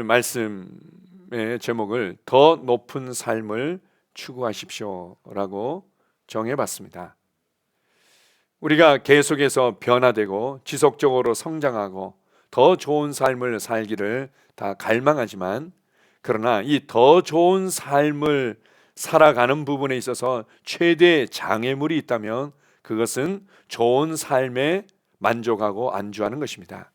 말씀의 제목을 더 높은 삶을 추구하십시오라고 정해봤습니다. 우리가 계속해서 변화되고 지속적으로 성장하고 더 좋은 삶을 살기를 다 갈망하지만, 그러나 이 더 좋은 삶을 살아가는 부분에 있어서 최대의 장애물이 있다면 그것은 좋은 삶에 만족하고 안주하는 것입니다.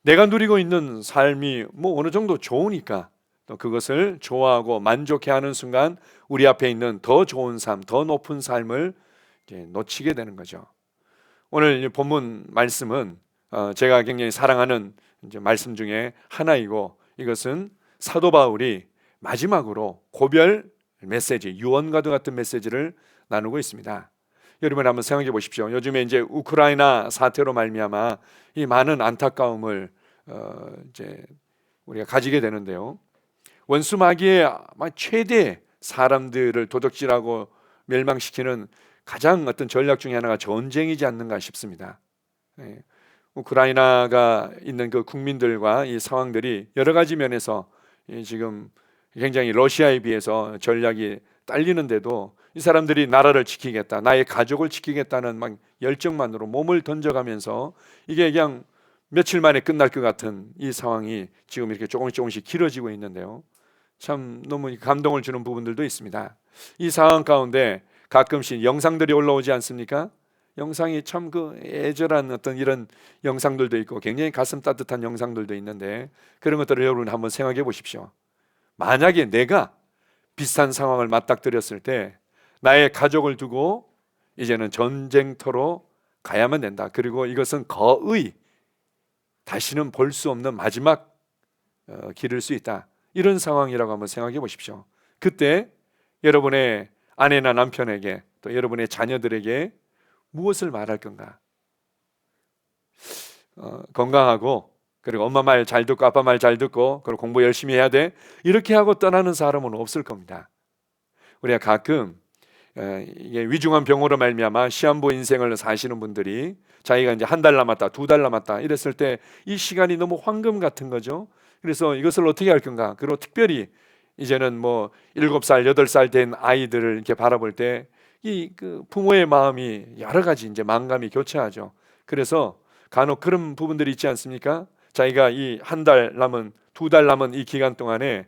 내가 누리고 있는 삶이 어느 정도 좋으니까 또 그것을 좋아하고 만족해하는 순간 우리 앞에 있는 더 좋은 삶, 더 높은 삶을 이제 놓치게 되는 거죠. 오늘 본문 말씀은 제가 굉장히 사랑하는 이제 말씀 중에 하나이고, 이것은 사도 바울이 마지막으로 고별 메시지, 유언과도 같은 메시지를 나누고 있습니다. 여러분 한번 생각해 보십시오. 요즘에 이제 우크라이나 사태로 말미암아 이 많은 안타까움을 이제 우리가 가지게 되는데요. 원수 마귀의 최대 사람들을 도적질하고 멸망시키는 가장 어떤 전략 중에 하나가 전쟁이지 않는가 싶습니다. 우크라이나가 있는 그 국민들과 이 상황들이 여러 가지 면에서 지금 굉장히 러시아에 비해서 전략이 딸리는데도 이 사람들이 나라를 지키겠다, 나의 가족을 지키겠다는 막 열정만으로 몸을 던져가면서 이게 그냥 며칠 만에 끝날 것 같은 이 상황이 지금 이렇게 조금씩 길어지고 있는데요. 참 너무 감동을 주는 부분들도 있습니다. 이 상황 가운데 가끔씩 영상들이 올라오지 않습니까? 영상이 참 그 애절한 어떤 이런 영상들도 있고 굉장히 가슴 따뜻한 영상들도 있는데, 그런 것들을 여러분 한번 생각해 보십시오. 만약에 내가 비슷한 상황을 맞닥뜨렸을 때 나의 가족을 두고 이제는 전쟁터로 가야만 된다. 그리고 이것은 거의 다시는 볼 수 없는 마지막 길일 수 있다. 이런 상황이라고 한번 생각해 보십시오. 그때 여러분의 아내나 남편에게 또 여러분의 자녀들에게 무엇을 말할 건가? 건강하고, 그리고 엄마 말 잘 듣고 아빠 말 잘 듣고, 그리고 공부 열심히 해야 돼, 이렇게 하고 떠나는 사람은 없을 겁니다. 우리가 가끔 이게 위중한 병으로 말미암아 시한부 인생을 사시는 분들이 자기가 이제 한 달 남았다, 두 달 남았다 이랬을 때 이 시간이 너무 황금 같은 거죠. 그래서 이것을 어떻게 할 건가? 그리고 특별히 이제는 7살, 8살 된 아이들을 이렇게 바라볼 때 이 그 부모의 마음이 여러 가지 이제 만감이 교차하죠. 그래서 간혹 그런 부분들이 있지 않습니까? 자기가 이 한 달 남은, 두 달 남은 이 기간 동안에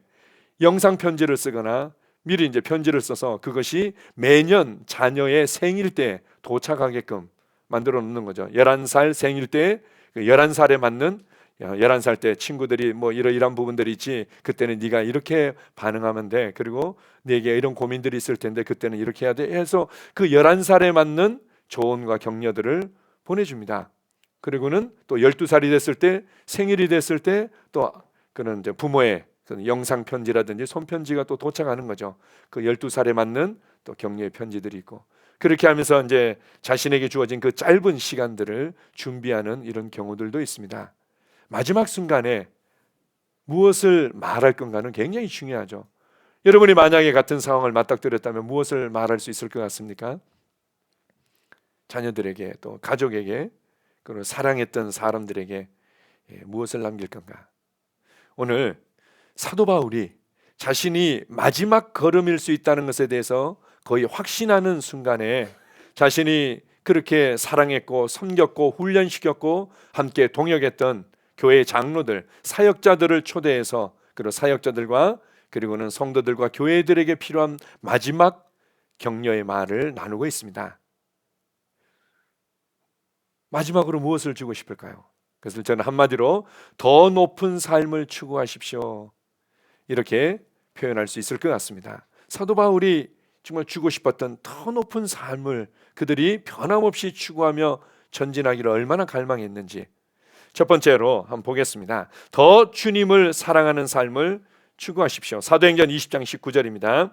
영상 편지를 쓰거나 미리 이제 편지를 써서 그것이 매년 자녀의 생일 때 도착하게끔 만들어 놓는 거죠. 11살 생일 때 11살에 맞는, 11살 때 친구들이 이러이러한 부분들이 있지, 그때는 네가 이렇게 반응하면 돼, 그리고 네게 이런 고민들이 있을 텐데 그때는 이렇게 해야 돼 해서 그 11살에 맞는 조언과 격려들을 보내줍니다. 그리고는 또 12살이 됐을 때, 생일이 됐을 때 또 그는 이제 부모의 영상 편지라든지 손편지가 또 도착하는 거죠. 그 12살에 맞는 또 격려의 편지들이 있고, 그렇게 하면서 이제 자신에게 주어진 그 짧은 시간들을 준비하는 이런 경우들도 있습니다. 마지막 순간에 무엇을 말할 건가는 굉장히 중요하죠. 여러분이 만약에 같은 상황을 맞닥뜨렸다면 무엇을 말할 수 있을 것 같습니까? 자녀들에게, 또 가족에게, 그리고 사랑했던 사람들에게 무엇을 남길 건가? 오늘 사도 바울이 자신이 마지막 걸음일 수 있다는 것에 대해서 거의 확신하는 순간에 자신이 그렇게 사랑했고 섬겼고 훈련시켰고 함께 동역했던 교회의 장로들, 사역자들을 초대해서 그리고 사역자들과 그리고는 성도들과 교회들에게 필요한 마지막 격려의 말을 나누고 있습니다. 마지막으로 무엇을 주고 싶을까요? 그래서 저는 한마디로 더 높은 삶을 추구하십시오, 이렇게 표현할 수 있을 것 같습니다. 사도 바울이 정말 주고 싶었던 더 높은 삶을 그들이 변함없이 추구하며 전진하기를 얼마나 갈망했는지 첫 번째로 한번 보겠습니다. 더 주님을 사랑하는 삶을 추구하십시오. 사도행전 20장 19절입니다.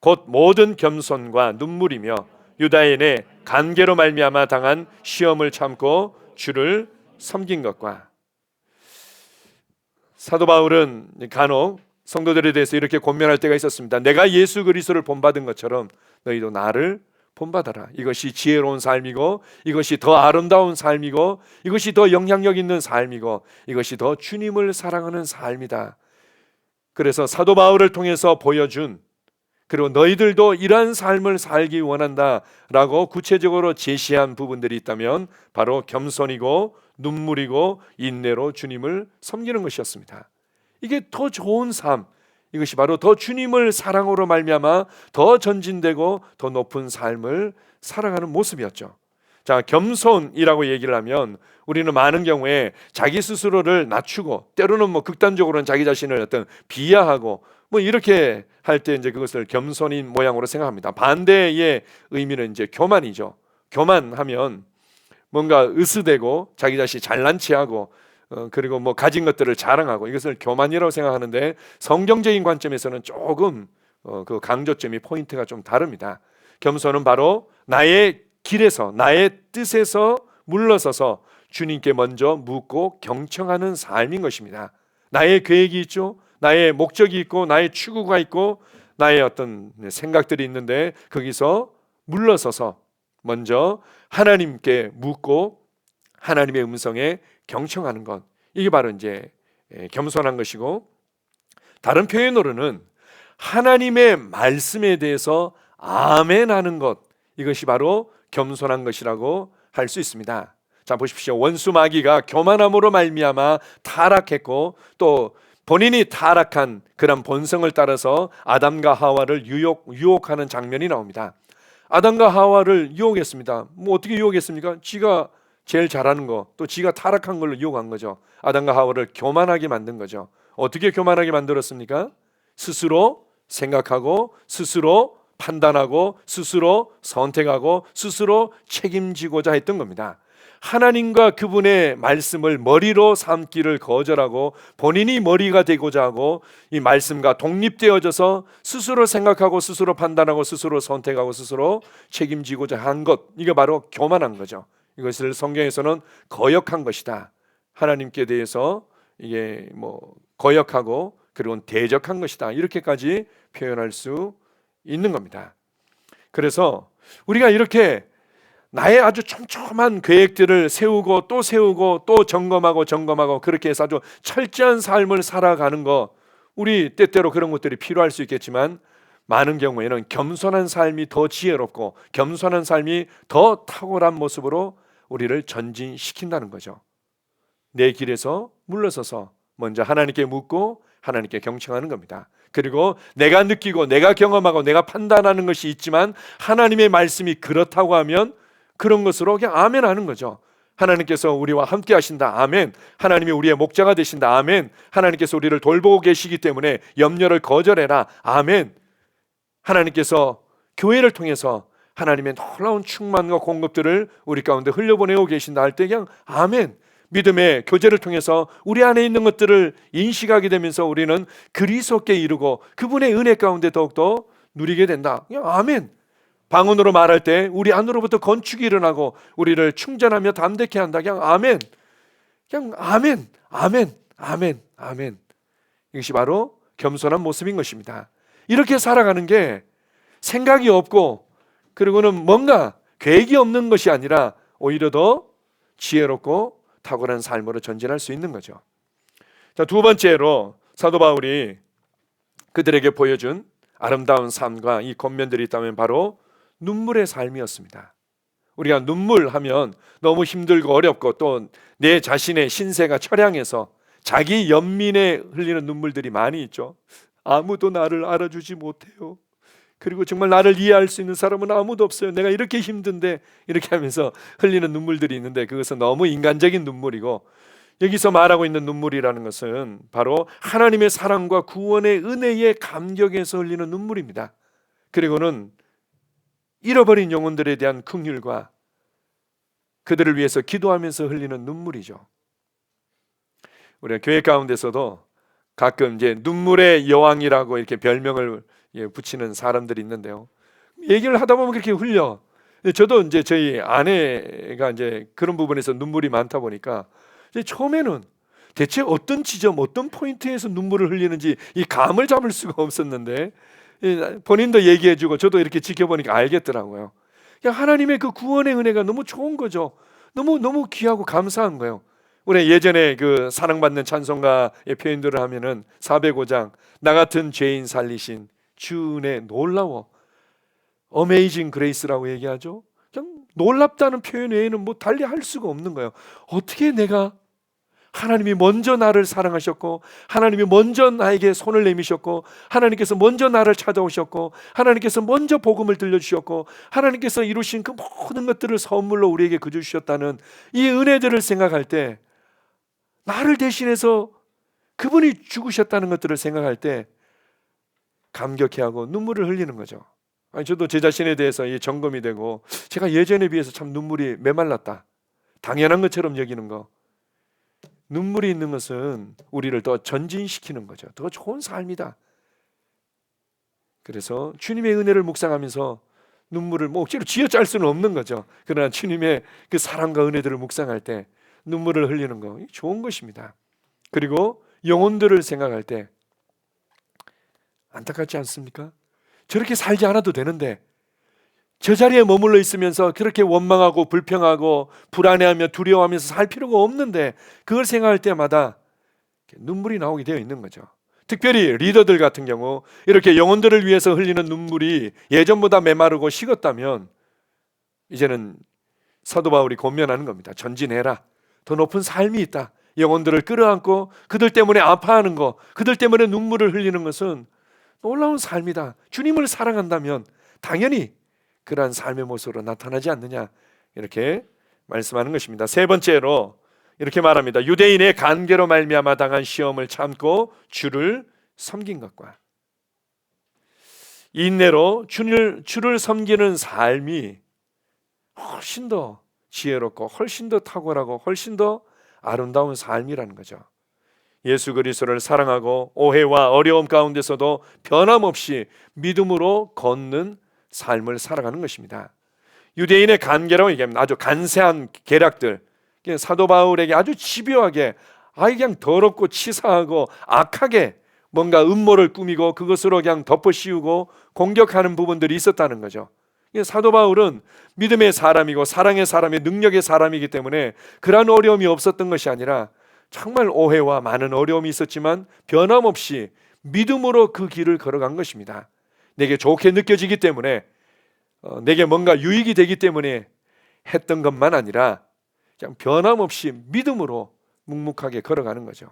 곧 모든 겸손과 눈물이며 유다인의 간계로 말미암아 당한 시험을 참고 주를 섬긴 것과. 사도 바울은 간혹 성도들에 대해서 이렇게 권면할 때가 있었습니다. 내가 예수 그리스도를 본받은 것처럼 너희도 나를 본받아라. 이것이 지혜로운 삶이고, 이것이 더 아름다운 삶이고, 이것이 더 영향력 있는 삶이고, 이것이 더 주님을 사랑하는 삶이다. 그래서 사도 바울을 통해서 보여준, 그리고 너희들도 이러한 삶을 살기 원한다라고 구체적으로 제시한 부분들이 있다면 바로 겸손이고 눈물이고 인내로 주님을 섬기는 것이었습니다. 이게 더 좋은 삶, 이것이 바로 더 주님을 사랑으로 말미암아 더 전진되고 더 높은 삶을 살아가는 모습이었죠. 자, 겸손이라고 얘기를 하면 우리는 많은 경우에 자기 스스로를 낮추고, 때로는 극단적으로는 자기 자신을 어떤 비하하고 이렇게 할 때 이제 그것을 겸손인 모양으로 생각합니다. 반대의 의미는 이제 교만이죠. 교만하면 뭔가 으스대고 자기 자신이 잘난 체하고 그리고 가진 것들을 자랑하고, 이것을 교만이라고 생각하는데 성경적인 관점에서는 조금 그 강조점이, 포인트가 좀 다릅니다. 겸손은 바로 나의 길에서, 나의 뜻에서 물러서서 주님께 먼저 묻고 경청하는 삶인 것입니다. 나의 계획이 있죠. 나의 목적이 있고, 나의 추구가 있고, 나의 어떤 생각들이 있는데 거기서 물러서서 먼저 하나님께 묻고 하나님의 음성에 경청하는 것, 이게 바로 이제 겸손한 것이고, 다른 표현으로는 하나님의 말씀에 대해서 아멘 하는 것, 이것이 바로 겸손한 것이라고 할 수 있습니다. 자, 보십시오. 원수 마귀가 교만함으로 말미암아 타락했고, 또 본인이 타락한 그런 본성을 따라서 아담과 하와를 유혹하는 장면이 나옵니다. 아담과 하와를 유혹했습니다. 어떻게 유혹했습니까? 지가 제일 잘하는 거, 또 지가 타락한 걸로 유혹한 거죠. 아담과 하와를 교만하게 만든 거죠. 어떻게 교만하게 만들었습니까? 스스로 생각하고, 스스로 판단하고, 스스로 선택하고, 스스로 책임지고자 했던 겁니다. 하나님과 그분의 말씀을 머리로 삼기를 거절하고 본인이 머리가 되고자 하고, 이 말씀과 독립되어져서 스스로 생각하고, 스스로 판단하고, 스스로 선택하고, 스스로 책임지고자 한 것, 이게 바로 교만한 거죠. 이것을 성경에서는 거역한 것이다. 하나님께 대해서 이게 거역하고 그리고 대적한 것이다. 이렇게까지 표현할 수 있는 겁니다. 그래서 우리가 이렇게 나의 아주 촘촘한 계획들을 세우고 또 점검하고 그렇게 해서 아주 철저한 삶을 살아가는 거, 우리 때때로 그런 것들이 필요할 수 있겠지만 많은 경우에는 겸손한 삶이 더 지혜롭고 겸손한 삶이 더 탁월한 모습으로 우리를 전진시킨다는 거죠. 내 길에서 물러서서 먼저 하나님께 묻고 하나님께 경청하는 겁니다. 그리고 내가 느끼고 내가 경험하고 내가 판단하는 것이 있지만 하나님의 말씀이 그렇다고 하면 그런 것으로 그냥 아멘 하는 거죠. 하나님께서 우리와 함께 하신다. 아멘. 하나님이 우리의 목자가 되신다. 아멘. 하나님께서 우리를 돌보고 계시기 때문에 염려를 거절해라. 아멘. 하나님께서 교회를 통해서 하나님의 놀라운 충만과 공급들을 우리 가운데 흘려보내고 계신다 할 때 그냥 아멘. 믿음의 교제를 통해서 우리 안에 있는 것들을 인식하게 되면서 우리는 그리스도께 이르고 그분의 은혜 가운데 더욱더 누리게 된다. 그냥 아멘. 방언으로 말할 때 우리 안으로부터 건축이 일어나고 우리를 충전하며 담대케 한다. 그냥 아멘. 그냥 아멘. 아멘. 아멘. 아멘. 이것이 바로 겸손한 모습인 것입니다. 이렇게 살아가는 게 생각이 없고 그리고는 뭔가 계획이 없는 것이 아니라 오히려 더 지혜롭고 탁월한 삶으로 전진할 수 있는 거죠. 자, 두 번째로 사도 바울이 그들에게 보여준 아름다운 삶과 이 권면들이 있다면 바로 눈물의 삶이었습니다. 우리가 눈물하면 너무 힘들고 어렵고 또 내 자신의 신세가 처량해서 자기 연민에 흘리는 눈물들이 많이 있죠. 아무도 나를 알아주지 못해요. 그리고 정말 나를 이해할 수 있는 사람은 아무도 없어요. 내가 이렇게 힘든데, 이렇게 하면서 흘리는 눈물들이 있는데 그것은 너무 인간적인 눈물이고, 여기서 말하고 있는 눈물이라는 것은 바로 하나님의 사랑과 구원의 은혜의 감격에서 흘리는 눈물입니다. 그리고는 잃어버린 영혼들에 대한 긍휼과 그들을 위해서 기도하면서 흘리는 눈물이죠. 우리가 교회 가운데서도 가끔 이제 눈물의 여왕이라고 이렇게 별명을 붙이는 사람들이 있는데요. 얘기를 하다 보면 그렇게 흘려. 저도 이제 저희 아내가 이제 그런 부분에서 눈물이 많다 보니까 이제 처음에는 대체 어떤 지점, 어떤 포인트에서 눈물을 흘리는지 이 감을 잡을 수가 없었는데 본인도 얘기해주고 저도 이렇게 지켜보니까 알겠더라고요. 그냥 하나님의 그 구원의 은혜가 너무 좋은 거죠. 너무 귀하고 감사한 거예요. 우리 예전에 그 사랑받는 찬송가의 표현들을 하면은 405장 나 같은 죄인 살리신 주 은혜 놀라워 어메이징 그레이스라고 얘기하죠. 그냥 놀랍다는 표현 외에는 뭐 달리 할 수가 없는 거예요. 어떻게 내가 하나님이 먼저 나를 사랑하셨고 하나님이 먼저 나에게 손을 내미셨고 하나님께서 먼저 나를 찾아오셨고 하나님께서 먼저 복음을 들려주셨고 하나님께서 이루신 그 모든 것들을 선물로 우리에게 그저 주셨다는 이 은혜들을 생각할 때 나를 대신해서 그분이 죽으셨다는 것들을 생각할 때 감격해하고 눈물을 흘리는 거죠. 아니, 저도 제 자신에 대해서 이 점검이 되고 제가 예전에 비해서 참 눈물이 메말랐다 당연한 것처럼 여기는 거 눈물이 있는 것은 우리를 더 전진시키는 거죠. 더 좋은 삶이다. 그래서 주님의 은혜를 묵상하면서 눈물을 뭐 억지로 쥐어짤 수는 없는 거죠. 그러나 주님의 그 사랑과 은혜들을 묵상할 때 눈물을 흘리는 거 좋은 것입니다. 그리고 영혼들을 생각할 때 안타깝지 않습니까? 저렇게 살지 않아도 되는데 저 자리에 머물러 있으면서 그렇게 원망하고 불평하고 불안해하며 두려워하면서 살 필요가 없는데 그걸 생각할 때마다 눈물이 나오게 되어 있는 거죠. 특별히 리더들 같은 경우 이렇게 영혼들을 위해서 흘리는 눈물이 예전보다 메마르고 식었다면 이제는 사도 바울이 권면하는 겁니다. 전진해라. 더 높은 삶이 있다. 영혼들을 끌어안고 그들 때문에 아파하는 거, 그들 때문에 눈물을 흘리는 것은 놀라운 삶이다. 주님을 사랑한다면 당연히 그러한 삶의 모습으로 나타나지 않느냐 이렇게 말씀하는 것입니다. 세 번째로 이렇게 말합니다. 유대인의 간계로 말미암아 당한 시험을 참고 주를 섬긴 것과 인내로 주를 섬기는 삶이 훨씬 더 지혜롭고 훨씬 더 탁월하고 훨씬 더 아름다운 삶이라는 거죠. 예수 그리스도를 사랑하고 오해와 어려움 가운데서도 변함없이 믿음으로 걷는 삶을 살아가는 것입니다. 유대인의 간계라고 얘기하면 아주 간세한 계략들, 사도 바울에게 아주 집요하게 그냥 더럽고 치사하고 악하게 뭔가 음모를 꾸미고 그것으로 그냥 덮어씌우고 공격하는 부분들이 있었다는 거죠. 사도 바울은 믿음의 사람이고 사랑의 사람이 능력의 사람이기 때문에 그러한 어려움이 없었던 것이 아니라 정말 오해와 많은 어려움이 있었지만 변함없이 믿음으로 그 길을 걸어간 것입니다. 내게 좋게 느껴지기 때문에 내게 뭔가 유익이 되기 때문에 했던 것만 아니라 그냥 변함없이 믿음으로 묵묵하게 걸어가는 거죠.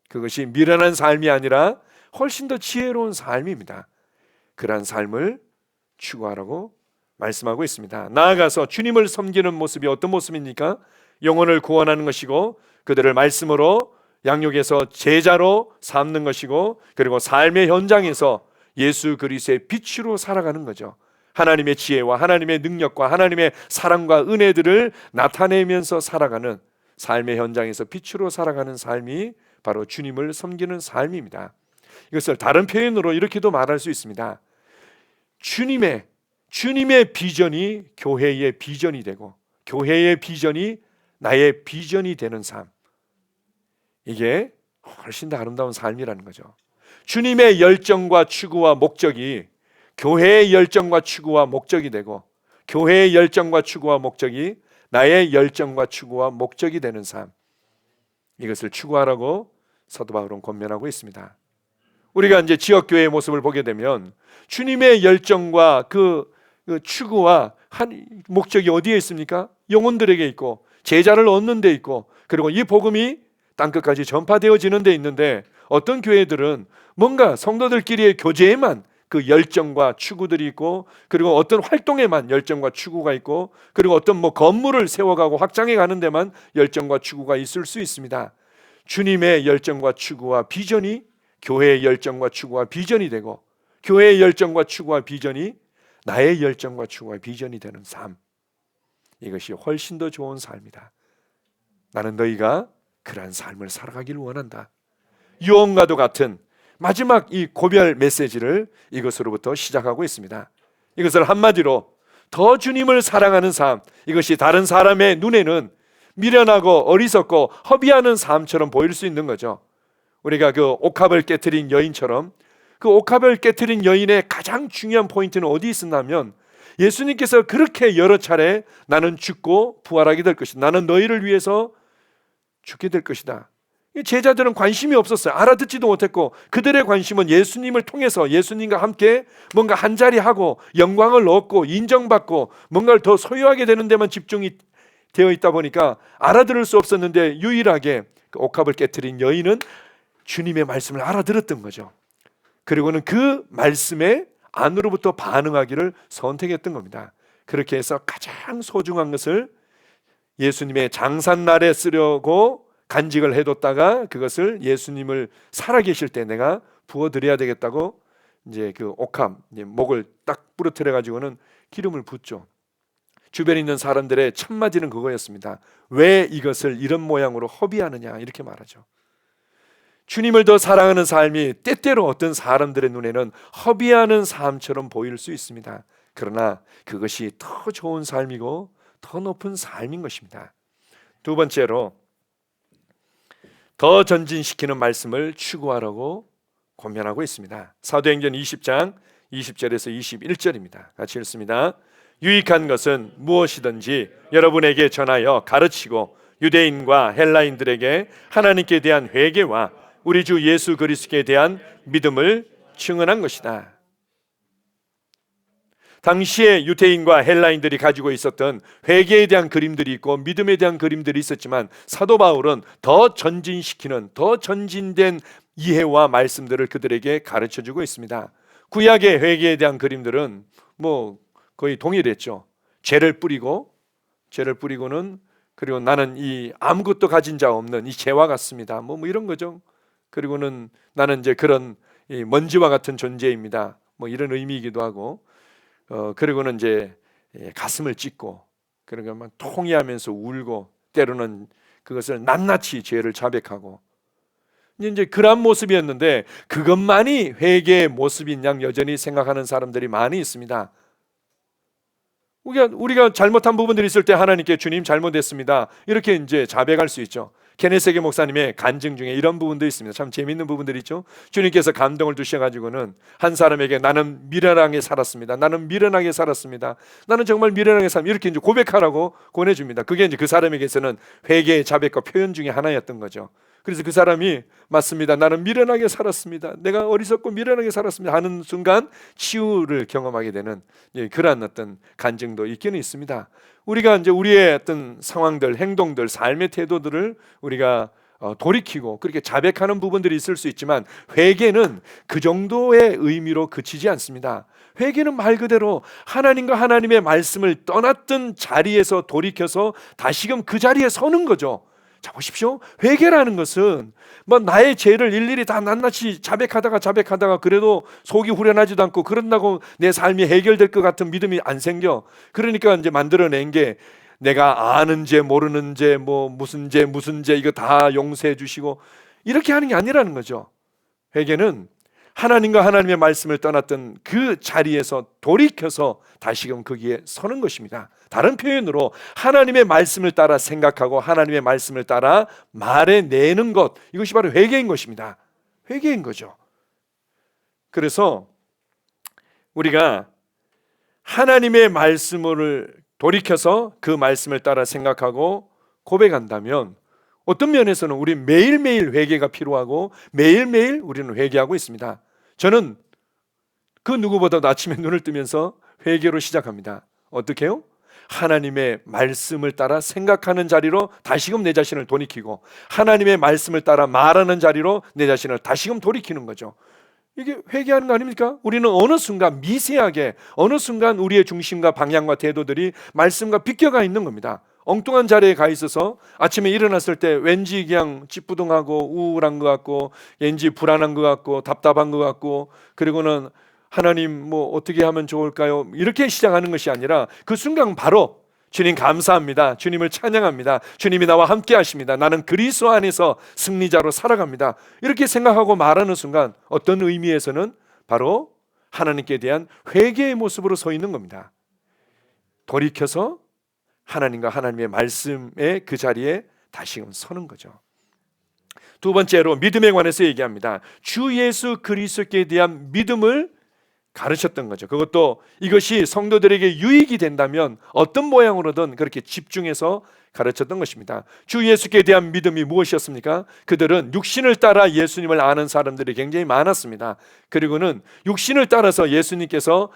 그것이 미련한 삶이 아니라 훨씬 더 지혜로운 삶입니다. 그러한 삶을 추구하라고 말씀하고 있습니다. 나아가서 주님을 섬기는 모습이 어떤 모습입니까? 영혼을 구원하는 것이고 그들을 말씀으로 양육해서 제자로 삼는 것이고 그리고 삶의 현장에서 예수 그리스도의 빛으로 살아가는 거죠. 하나님의 지혜와 하나님의 능력과 하나님의 사랑과 은혜들을 나타내면서 살아가는 삶의 현장에서 빛으로 살아가는 삶이 바로 주님을 섬기는 삶입니다. 이것을 다른 표현으로 이렇게도 말할 수 있습니다. 주님의 비전이 교회의 비전이 되고 교회의 비전이 나의 비전이 되는 삶, 이게 훨씬 더 아름다운 삶이라는 거죠. 주님의 열정과 추구와 목적이 교회의 열정과 추구와 목적이 되고 교회의 열정과 추구와 목적이 나의 열정과 추구와 목적이 되는 삶, 이것을 추구하라고 사도 바울은 권면하고 있습니다. 우리가 이제 지역교회의 모습을 보게 되면 주님의 열정과 그 추구와 한 목적이 어디에 있습니까? 영혼들에게 있고 제자를 얻는 데 있고 그리고 이 복음이 땅끝까지 전파되어지는 데 있는데 어떤 교회들은 뭔가 성도들끼리의 교제에만 그 열정과 추구들이 있고 그리고 어떤 활동에만 열정과 추구가 있고 그리고 어떤 뭐 건물을 세워가고 확장해 가는 데만 열정과 추구가 있을 수 있습니다. 주님의 열정과 추구와 비전이 교회의 열정과 추구와 비전이 되고 교회의 열정과 추구와 비전이 나의 열정과 추구와 비전이 되는 삶, 이것이 훨씬 더 좋은 삶이다. 나는 너희가 그러한 삶을 살아가기를 원한다. 유언과도 같은 마지막 이 고별 메시지를 이것으로부터 시작하고 있습니다. 이것을 한마디로 더 주님을 사랑하는 삶, 이것이 다른 사람의 눈에는 미련하고 어리석고 허비하는 삶처럼 보일 수 있는 거죠. 우리가 그 옥합을 깨트린 여인처럼 그 옥합을 깨트린 여인의 가장 중요한 포인트는 어디 있었냐면 예수님께서 그렇게 여러 차례 나는 죽고 부활하게 될 것이다, 나는 너희를 위해서 죽게 될 것이다. 제자들은 관심이 없었어요. 알아듣지도 못했고, 그들의 관심은 예수님을 통해서 예수님과 함께 뭔가 한자리 하고 영광을 얻고 인정받고 뭔가를 더 소유하게 되는 데만 집중이 되어 있다 보니까 알아들을 수 없었는데, 유일하게 그 옥합을 깨트린 여인은 주님의 말씀을 알아들었던 거죠. 그리고는 그 말씀에 안으로부터 반응하기를 선택했던 겁니다. 그렇게 해서 가장 소중한 것을 예수님의 장산날에 쓰려고 간직을 해뒀다가 그것을 예수님을 살아계실 때 내가 부어드려야 되겠다고 이제 그 옥합, 목을 딱 부러뜨려 가지고는 기름을 붓죠. 주변에 있는 사람들의 첫마디는 그거였습니다. 왜 이것을 이런 모양으로 허비하느냐, 이렇게 말하죠. 주님을 더 사랑하는 삶이 때때로 어떤 사람들의 눈에는 허비하는 삶처럼 보일 수 있습니다. 그러나 그것이 더 좋은 삶이고 더 높은 삶인 것입니다. 두 번째로, 더 전진시키는 말씀을 추구하라고 권면하고 있습니다. 사도행전 20장 20절에서 21절입니다. 같이 읽습니다. 유익한 것은 무엇이든지 여러분에게 전하여 가르치고 유대인과 헬라인들에게 하나님께 대한 회개와 우리 주 예수 그리스도에 대한 믿음을 증언한 것이다. 당시에 유대인과 헬라인들이 가지고 있었던 회개에 대한 그림들이 있고 믿음에 대한 그림들이 있었지만, 사도 바울은 더 전진시키는, 더 전진된 이해와 말씀들을 그들에게 가르쳐주고 있습니다. 구약의 회개에 대한 그림들은 뭐 거의 동일했죠. 죄를 뿌리고는 그리고 나는 이 아무것도 가진 자 없는 이 죄와 같습니다. 뭐 이런 거죠. 그리고는 나는 이제 그런 이 먼지와 같은 존재입니다. 뭐 이런 의미이기도 하고, 그리고는 이제 가슴을 찢고, 그러니까 막 통회하면서 울고, 때로는 그것을 낱낱이 죄를 자백하고, 이제 그런 모습이었는데, 그것만이 회개의 모습인 양 여전히 생각하는 사람들이 많이 있습니다. 우리가 잘못한 부분들이 있을 때 하나님께 주님 잘못했습니다, 이렇게 이제 자백할 수 있죠. 케네세게 목사님의 간증 중에 이런 부분도 있습니다. 참 재미있는 부분들이 있죠. 주님께서 감동을 주셔가지고는 한 사람에게 나는 미련하게 살았습니다, 나는 미련하게 살았습니다, 나는 정말 미련하게 살았습니다, 이렇게 이제 고백하라고 권해줍니다. 그게 이제 그 사람에게서는 회개의 자백과 표현 중에 하나였던 거죠. 그래서 그 사람이 맞습니다, 나는 미련하게 살았습니다, 내가 어리석고 미련하게 살았습니다 하는 순간 치유를 경험하게 되는 그러한 어떤 간증도 있기는 있습니다. 우리가 이제 우리의 어떤 상황들, 행동들, 삶의 태도들을 우리가 돌이키고 그렇게 자백하는 부분들이 있을 수 있지만, 회개는 그 정도의 의미로 그치지 않습니다. 회개는 말 그대로 하나님과 하나님의 말씀을 떠났던 자리에서 돌이켜서 다시금 그 자리에 서는 거죠. 자, 보십시오. 회개라는 것은 뭐 나의 죄를 일일이 다 낱낱이 자백하다가 그래도 속이 후련하지도 않고, 그런다고 내 삶이 해결될 것 같은 믿음이 안 생겨. 그러니까 이제 만들어낸 게, 내가 아는 죄 모르는 죄 뭐 무슨 죄 이거 다 용서해 주시고, 이렇게 하는 게 아니라는 거죠. 회개는 하나님과 하나님의 말씀을 떠났던 그 자리에서 돌이켜서 다시금 거기에 서는 것입니다. 다른 표현으로 하나님의 말씀을 따라 생각하고 하나님의 말씀을 따라 말해내는 것, 이것이 바로 회개인 것입니다. 회개인 거죠. 그래서 우리가 하나님의 말씀을 돌이켜서 그 말씀을 따라 생각하고 고백한다면, 어떤 면에서는 우리 매일매일 회개가 필요하고 매일매일 우리는 회개하고 있습니다. 저는 그 누구보다도 아침에 눈을 뜨면서 회개로 시작합니다. 어떻게 해요? 하나님의 말씀을 따라 생각하는 자리로 다시금 내 자신을 돌이키고, 하나님의 말씀을 따라 말하는 자리로 내 자신을 다시금 돌이키는 거죠. 이게 회개하는 거 아닙니까? 우리는 어느 순간 미세하게, 어느 순간 우리의 중심과 방향과 태도들이 말씀과 비껴가 있는 겁니다. 엉뚱한 자리에 가 있어서 아침에 일어났을 때 왠지 그냥 찌뿌둥하고 우울한 것 같고, 왠지 불안한 것 같고, 답답한 것 같고, 그리고는 하나님 뭐 어떻게 하면 좋을까요? 이렇게 시작하는 것이 아니라 그 순간 바로 주님 감사합니다, 주님을 찬양합니다, 주님이 나와 함께 하십니다, 나는 그리스도 안에서 승리자로 살아갑니다, 이렇게 생각하고 말하는 순간 어떤 의미에서는 바로 하나님께 대한 회개의 모습으로 서 있는 겁니다. 돌이켜서 하나님과 하나님의 말씀의 그 자리에 다시금 서는 거죠. 두 번째로 믿음에 관해서 얘기합니다. 주 예수 그리스도께 대한 믿음을 가르쳤던 거죠. 그것도 이것이 성도들에게 유익이 된다면 어떤 모양으로든 그렇게 집중해서 가르쳤던 것입니다. 주 예수께 대한 믿음이 무엇이었습니까? 그들은 육신을 따라 예수님을 아는 사람들이 굉장히 많았습니다. 그리고는 육신을 따라서 예수님께서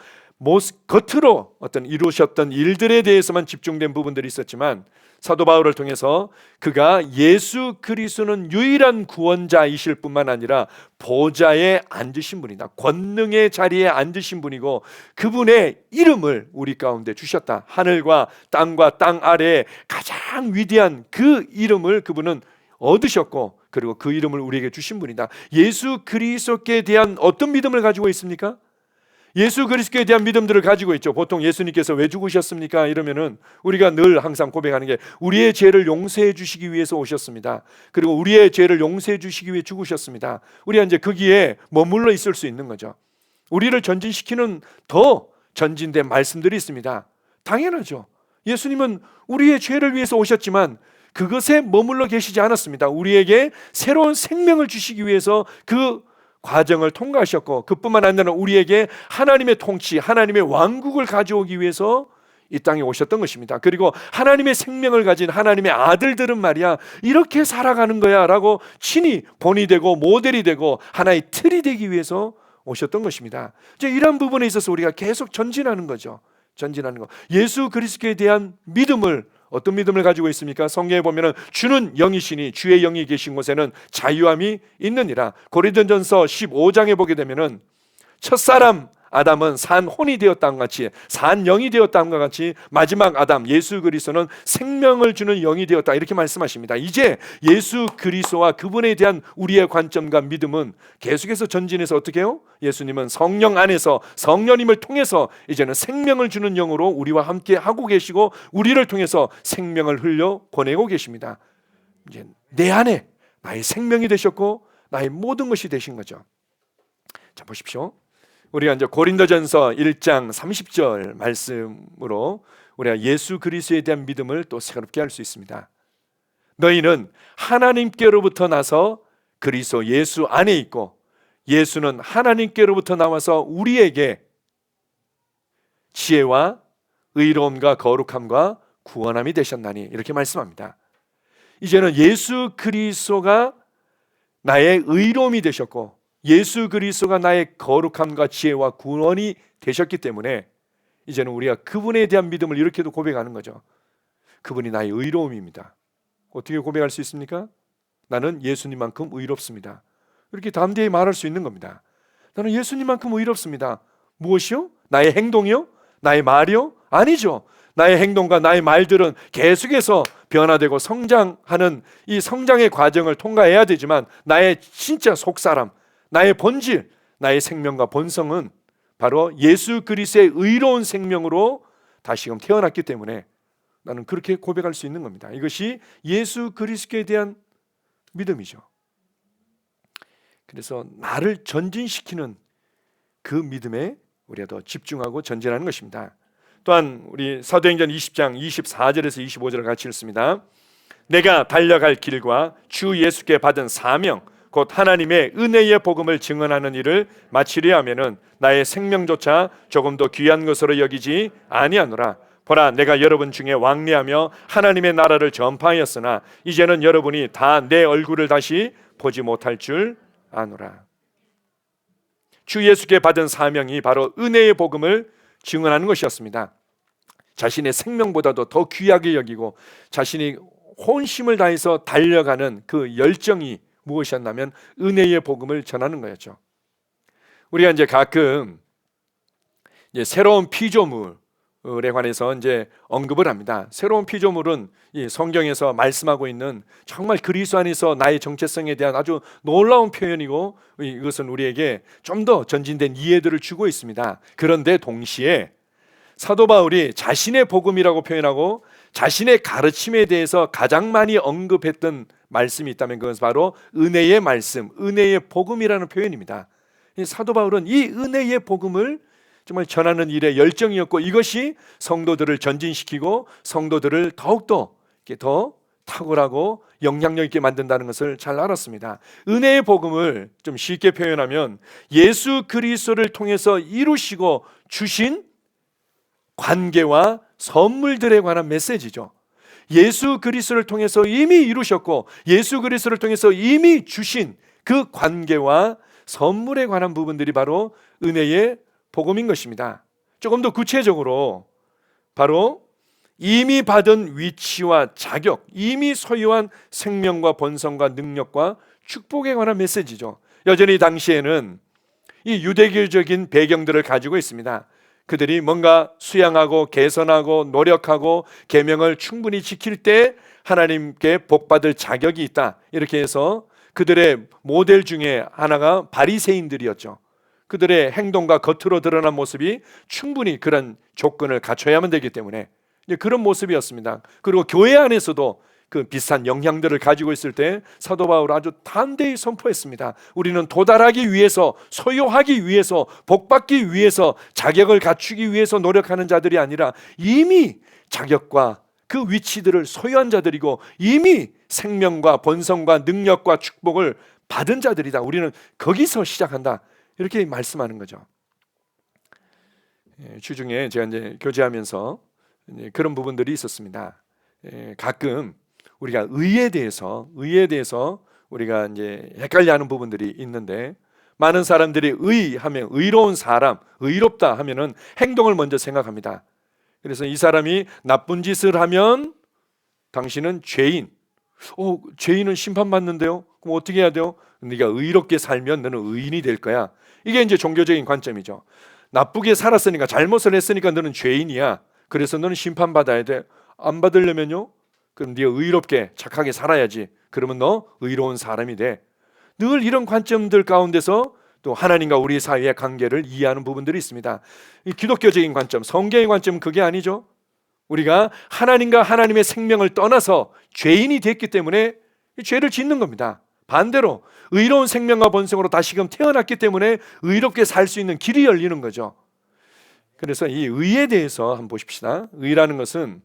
겉으로 어떤 이루셨던 일들에 대해서만 집중된 부분들이 있었지만, 사도 바울을 통해서 그가 예수 그리스도는 유일한 구원자이실 뿐만 아니라 보좌에 앉으신 분이다, 권능의 자리에 앉으신 분이고 그분의 이름을 우리 가운데 주셨다. 하늘과 땅과 땅 아래에 가장 위대한 그 이름을 그분은 얻으셨고, 그리고 그 이름을 우리에게 주신 분이다. 예수 그리스도께 대한 어떤 믿음을 가지고 있습니까? 예수 그리스도에 대한 믿음들을 가지고 있죠. 보통 예수님께서 왜 죽으셨습니까? 이러면은 우리가 늘 항상 고백하는 게 우리의 죄를 용서해 주시기 위해서 오셨습니다. 그리고 우리의 죄를 용서해 주시기 위해 죽으셨습니다. 우리가 이제 거기에 머물러 있을 수 있는 거죠. 우리를 전진시키는 더 전진된 말씀들이 있습니다. 당연하죠. 예수님은 우리의 죄를 위해서 오셨지만 그것에 머물러 계시지 않았습니다. 우리에게 새로운 생명을 주시기 위해서 그 과정을 통과하셨고, 그뿐만 아니라 우리에게 하나님의 통치, 하나님의 왕국을 가져오기 위해서 이 땅에 오셨던 것입니다. 그리고 하나님의 생명을 가진 하나님의 아들들은 말이야 이렇게 살아가는 거야 라고 친히 본이 되고 모델이 되고 하나의 틀이 되기 위해서 오셨던 것입니다. 이제 이런 부분에 있어서 우리가 계속 전진하는 거죠. 전진하는 거. 예수 그리스도에 대한 믿음을, 어떤 믿음을 가지고 있습니까? 성경에 보면은 주는 영이시니 주의 영이 계신 곳에는 자유함이 있느니라. 고린도전서 15장에 보게 되면은 첫사람 아담은 산 혼이 되었다는 같이, 산 영이 되었다는 같이 마지막 아담 예수 그리스도는 생명을 주는 영이 되었다, 이렇게 말씀하십니다. 이제 예수 그리스도와 그분에 대한 우리의 관점과 믿음은 계속해서 전진해서 어떻게 해요? 예수님은 성령 안에서 성령님을 통해서 이제는 생명을 주는 영으로 우리와 함께 하고 계시고 우리를 통해서 생명을 흘려 보내고 계십니다. 이제 내 안에 나의 생명이 되셨고 나의 모든 것이 되신 거죠. 자, 보십시오. 우리가 이제 고린도전서 1장 30절 말씀으로 우리가 예수 그리스도에 대한 믿음을 또 새롭게 할 수 있습니다. 너희는 하나님께로부터 나서 그리스도 예수 안에 있고 예수는 하나님께로부터 나와서 우리에게 지혜와 의로움과 거룩함과 구원함이 되셨나니, 이렇게 말씀합니다. 이제는 예수 그리스도가 나의 의로움이 되셨고 예수 그리스도가 나의 거룩함과 지혜와 구원이 되셨기 때문에 이제는 우리가 그분에 대한 믿음을 이렇게도 고백하는 거죠. 그분이 나의 의로움입니다. 어떻게 고백할 수 있습니까? 나는 예수님만큼 의롭습니다. 이렇게 담대히 말할 수 있는 겁니다. 나는 예수님만큼 의롭습니다. 무엇이요? 나의 행동이요? 나의 말이요? 아니죠. 나의 행동과 나의 말들은 계속해서 변화되고 성장하는 이 성장의 과정을 통과해야 되지만 나의 진짜 속사람, 나의 본질, 나의 생명과 본성은 바로 예수 그리스도의 의로운 생명으로 다시금 태어났기 때문에 나는 그렇게 고백할 수 있는 겁니다. 이것이 예수 그리스도에 대한 믿음이죠. 그래서 나를 전진시키는 그 믿음에 우리가 더 집중하고 전진하는 것입니다. 또한 우리 사도행전 20장 24절에서 25절을 같이 읽습니다. 내가 달려갈 길과 주 예수께 받은 사명 곧 하나님의 은혜의 복음을 증언하는 일을 마치려 하면은 나의 생명조차 조금 더 귀한 것으로 여기지 아니하노라. 보라, 내가 여러분 중에 왕래하며 하나님의 나라를 전파하였으나 이제는 여러분이 다 내 얼굴을 다시 보지 못할 줄 아노라. 주 예수께 받은 사명이 바로 은혜의 복음을 증언하는 것이었습니다. 자신의 생명보다도 더 귀하게 여기고 자신이 혼심을 다해서 달려가는 그 열정이 무엇이었냐면 은혜의 복음을 전하는 거였죠. 우리가 이제 가끔 이제 새로운 피조물에 관해서 이제 언급을 합니다. 새로운 피조물은 이 성경에서 말씀하고 있는 정말 그리스도 안에서 나의 정체성에 대한 아주 놀라운 표현이고 이것은 우리에게 좀 더 전진된 이해들을 주고 있습니다. 그런데 동시에 사도 바울이 자신의 복음이라고 표현하고 자신의 가르침에 대해서 가장 많이 언급했던 말씀이 있다면 그것은 바로 은혜의 말씀, 은혜의 복음이라는 표현입니다. 사도 바울은 이 은혜의 복음을 정말 전하는 일에 열정이었고 이것이 성도들을 전진시키고 성도들을 더욱더 더 탁월하고 영향력 있게 만든다는 것을 잘 알았습니다. 은혜의 복음을 좀 쉽게 표현하면 예수 그리스도를 통해서 이루시고 주신 관계와 선물들에 관한 메시지죠. 예수 그리스도를 통해서 이미 이루셨고 예수 그리스도를 통해서 이미 주신 그 관계와 선물에 관한 부분들이 바로 은혜의 복음인 것입니다. 조금 더 구체적으로 바로 이미 받은 위치와 자격, 이미 소유한 생명과 번성과 능력과 축복에 관한 메시지죠. 여전히 당시에는 이 유대교적인 배경들을 가지고 있습니다. 그들이 뭔가 수양하고 개선하고 노력하고 계명을 충분히 지킬 때 하나님께 복받을 자격이 있다. 이렇게 해서 그들의 모델 중에 하나가 바리새인들이었죠. 그들의 행동과 겉으로 드러난 모습이 충분히 그런 조건을 갖춰야만 되기 때문에 그런 모습이었습니다. 그리고 교회 안에서도 그 비슷한 영향들을 가지고 있을 때 사도 바울은 아주 담대히 선포했습니다. 우리는 도달하기 위해서, 소유하기 위해서, 복받기 위해서, 자격을 갖추기 위해서 노력하는 자들이 아니라 이미 자격과 그 위치들을 소유한 자들이고 이미 생명과 번성과 능력과 축복을 받은 자들이다. 우리는 거기서 시작한다. 이렇게 말씀하는 거죠. 주중에 제가 이제 교제하면서 그런 부분들이 있었습니다. 가끔 우리가 의에 대해서 우리가 이제 헷갈려하는 부분들이 있는데 많은 사람들이 의하면 의로운 사람, 의롭다 하면은 행동을 먼저 생각합니다. 그래서 이 사람이 나쁜 짓을 하면 당신은 죄인. 죄인은 심판받는데요? 그럼 어떻게 해야 돼요? 네가 의롭게 살면 너는 의인이 될 거야. 이게 이제 종교적인 관점이죠. 나쁘게 살았으니까, 잘못을 했으니까 너는 죄인이야. 그래서 너는 심판받아야 돼. 안 받으려면요? 그럼 네가 의롭게 착하게 살아야지. 그러면 너 의로운 사람이 돼. 늘 이런 관점들 가운데서 또 하나님과 우리 사이의 관계를 이해하는 부분들이 있습니다. 이 기독교적인 관점, 성경의 관점은 그게 아니죠. 우리가 하나님과 하나님의 생명을 떠나서 죄인이 됐기 때문에 죄를 짓는 겁니다. 반대로 의로운 생명과 번성으로 다시금 태어났기 때문에 의롭게 살 수 있는 길이 열리는 거죠. 그래서 이 의에 대해서 한번 보십시다. 의라는 것은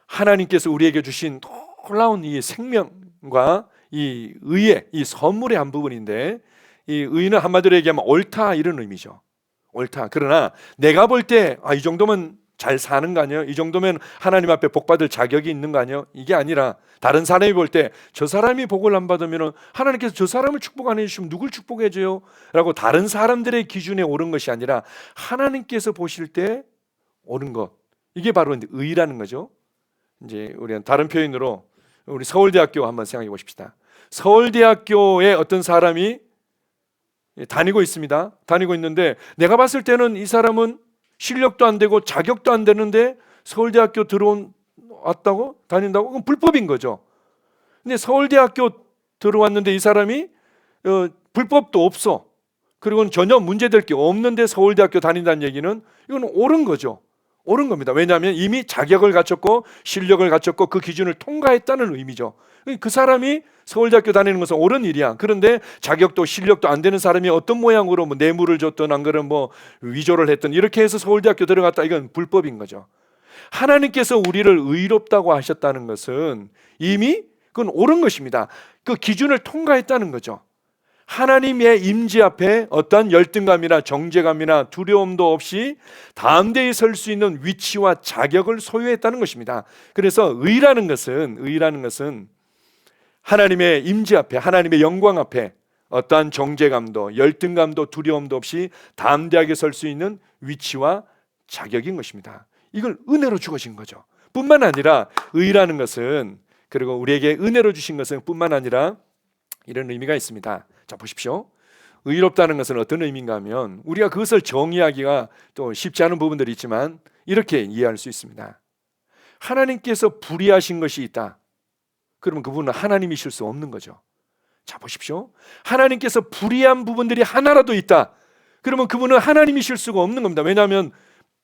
하나님께서 우리에게 주신 놀라운 이 생명과 이 의의 이 선물의 한 부분인데, 이 의는 한마디로 얘기하면 옳다 이런 의미죠. 옳다. 그러나 내가 볼 때 이 정도면 잘 사는 거 아니에요? 이 정도면 하나님 앞에 복받을 자격이 있는 거 아니에요? 이게 아니라 다른 사람이 볼 때 저 사람이 복을 안 받으면 하나님께서 저 사람을 축복 안 해주시면 누굴 축복해 줘요? 라고 다른 사람들의 기준에 옳은 것이 아니라 하나님께서 보실 때 옳은 것, 이게 바로 의라는 거죠. 이제 우리는 다른 표현으로 우리 서울대학교 한번 생각해 보십시다. 서울대학교에 어떤 사람이 다니고 있습니다. 다니고 있는데 내가 봤을 때는 이 사람은 실력도 안 되고 자격도 안 되는데 서울대학교 왔다고 다닌다고? 그건 불법인 거죠. 근데 서울대학교 들어왔는데 이 사람이 불법도 없어. 그리고 전혀 문제될 게 없는데 서울대학교 다닌다는 얘기는 이건 옳은 거죠. 옳은 겁니다. 왜냐하면 이미 자격을 갖췄고 실력을 갖췄고 그 기준을 통과했다는 의미죠. 그 사람이 서울대학교 다니는 것은 옳은 일이야. 그런데 자격도 실력도 안 되는 사람이 어떤 모양으로 뭐 뇌물을 줬든 안 그러면 뭐 위조를 했든 이렇게 해서 서울대학교 들어갔다, 이건 불법인 거죠. 하나님께서 우리를 의롭다고 하셨다는 것은 이미 그건 옳은 것입니다. 그 기준을 통과했다는 거죠. 하나님의 임재 앞에 어떠한 열등감이나 정죄감이나 두려움도 없이 담대히 설 수 있는 위치와 자격을 소유했다는 것입니다. 그래서 의라는 것은 하나님의 임재 앞에, 하나님의 영광 앞에 어떠한 정죄감도 열등감도 두려움도 없이 담대하게 설 수 있는 위치와 자격인 것입니다. 이걸 은혜로 주어진 거죠. 뿐만 아니라 의라는 것은, 그리고 우리에게 은혜로 주신 것은 뿐만 아니라 이런 의미가 있습니다. 자, 보십시오. 의롭다는 것은 어떤 의미인가 하면 우리가 그것을 정의하기가 또 쉽지 않은 부분들이 있지만 이렇게 이해할 수 있습니다. 하나님께서 불의하신 것이 있다. 그러면 그분은 하나님이실 수 없는 거죠. 자, 보십시오. 하나님께서 불의한 부분들이 하나라도 있다. 그러면 그분은 하나님이실 수가 없는 겁니다. 왜냐하면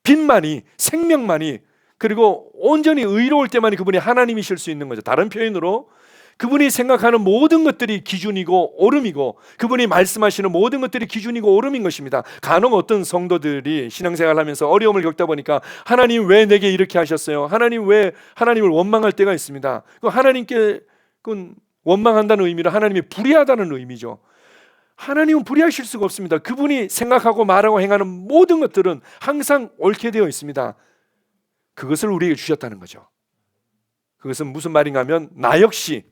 빛만이, 생명만이, 그리고 온전히 의로울 때만이 그분이 하나님이실 수 있는 거죠. 다른 표현으로 그분이 생각하는 모든 것들이 기준이고 오름이고 그분이 말씀하시는 모든 것들이 기준이고 오름인 것입니다. 간혹 어떤 성도들이 신앙생활을 하면서 어려움을 겪다 보니까 하나님 왜 내게 이렇게 하셨어요? 하나님 왜 하나님을 원망할 때가 있습니다. 그 하나님께 그건 원망한다는 의미로 하나님이 불의하다는 의미죠. 하나님은 불의하실 수가 없습니다. 그분이 생각하고 말하고 행하는 모든 것들은 항상 옳게 되어 있습니다. 그것을 우리에게 주셨다는 거죠. 그것은 무슨 말인가 하면 나 역시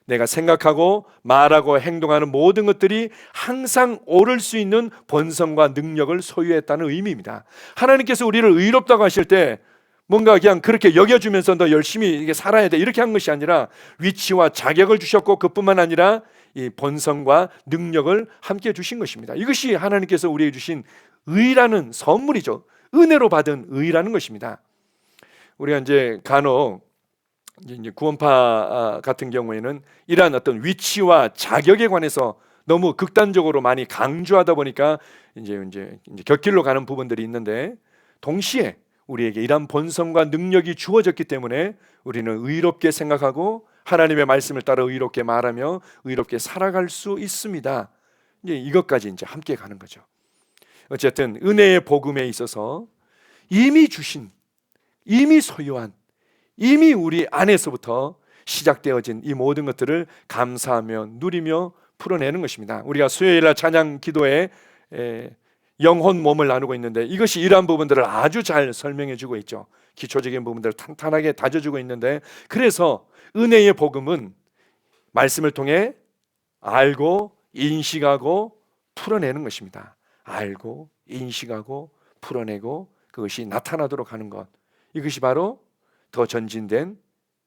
내가 생각하고 말하고 행동하는 모든 것들이 항상 옳을 수 있는 본성과 능력을 소유했다는 의미입니다. 하나님께서 우리를 의롭다고 하실 때 뭔가 그냥 그렇게 여겨주면서 너 열심히 이게 살아야 돼 이렇게 한 것이 아니라 위치와 자격을 주셨고 그뿐만 아니라 이 본성과 능력을 함께 주신 것입니다. 이것이 하나님께서 우리에게 주신 의라는 선물이죠. 은혜로 받은 의라는 것입니다. 우리가 이제 간혹 이제 구원파 같은 경우에는 이러한 어떤 위치와 자격에 관해서 너무 극단적으로 많이 강조하다 보니까 이제 곁길로 가는 부분들이 있는데 동시에 우리에게 이러한 본성과 능력이 주어졌기 때문에 우리는 의롭게 생각하고 하나님의 말씀을 따라 의롭게 말하며 의롭게 살아갈 수 있습니다. 이제 이것까지 이제 함께 가는 거죠. 어쨌든 은혜의 복음에 있어서 이미 주신, 이미 소유한, 이미 우리 안에서부터 시작되어진 이 모든 것들을 감사하며 누리며 풀어내는 것입니다. 우리가 수요일날 찬양 기도에 영혼 몸을 나누고 있는데 이것이 이러한 부분들을 아주 잘 설명해 주고 있죠. 기초적인 부분들을 탄탄하게 다져주고 있는데 그래서 은혜의 복음은 말씀을 통해 알고 인식하고 풀어내는 것입니다. 알고 인식하고 풀어내고 그것이 나타나도록 하는 것, 이것이 바로 더 전진된